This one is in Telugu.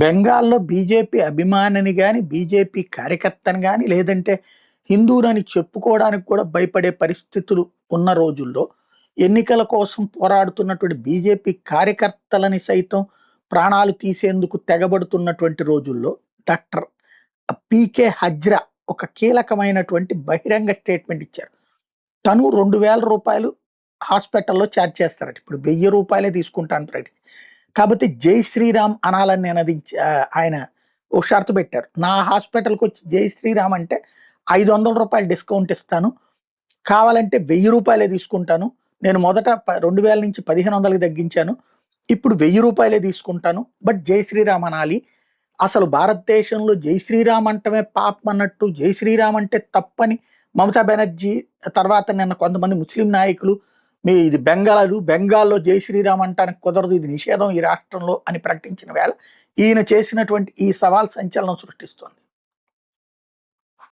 బెంగాల్‌లో బీజేపీ అభిమానిని గాని, బీజేపీ కార్యకర్తని గాని, లేదంటే హిందువునని చెప్పుకోవడానికి కూడా భయపడే పరిస్థితులు ఉన్న రోజుల్లో, ఎన్నికల కోసం పోరాడుతున్నటువంటి బీజేపీ కార్యకర్తలని సైతం ప్రాణాలు తీసేందుకు తెగబడుతున్నటువంటి రోజుల్లో, డాక్టర్ పీకే హజ్రా ఒక కీలకమైనటువంటి బహిరంగ స్టేట్మెంట్ ఇచ్చారు. తను రూ. 2000 హాస్పిటల్‌లో చార్జ్ చేస్తారట. ఇప్పుడు రూ. 1000 తీసుకుంటాను కాబట్టి జై శ్రీరామ్ అనాలని ఆయన ఓ షరతు పెట్టారు. నా హాస్పిటల్‌కొచ్చి జై శ్రీరామ్ అంటే రూ. 500 డిస్కౌంట్ ఇస్తాను. కావాలంటే రూ. 1000 తీసుకుంటాను. నేను మొదట 2000 నుంచి 1500కి తగ్గించాను. ఇప్పుడు రూ. 1000 తీసుకుంటాను. బట్ జై శ్రీరామ్ అనాలి. అసలు భారతదేశంలో జై శ్రీరామ్ అంటమే పాపం అన్నట్టు, జై శ్రీరామ్ అంటే తప్పని మమతా బెనర్జీ తర్వాత నిన్న కొంతమంది ముస్లిం నాయకులు ఇది బెంగాల్లో జై శ్రీరామ్ అంటానికి కుదరదు, ఇది నిషేధం ఈ రాష్ట్రంలో అని ప్రకటించిన వేళ ఈయన చేసినటువంటి ఈ సవాల్ సంచలనం సృష్టిస్తోంది.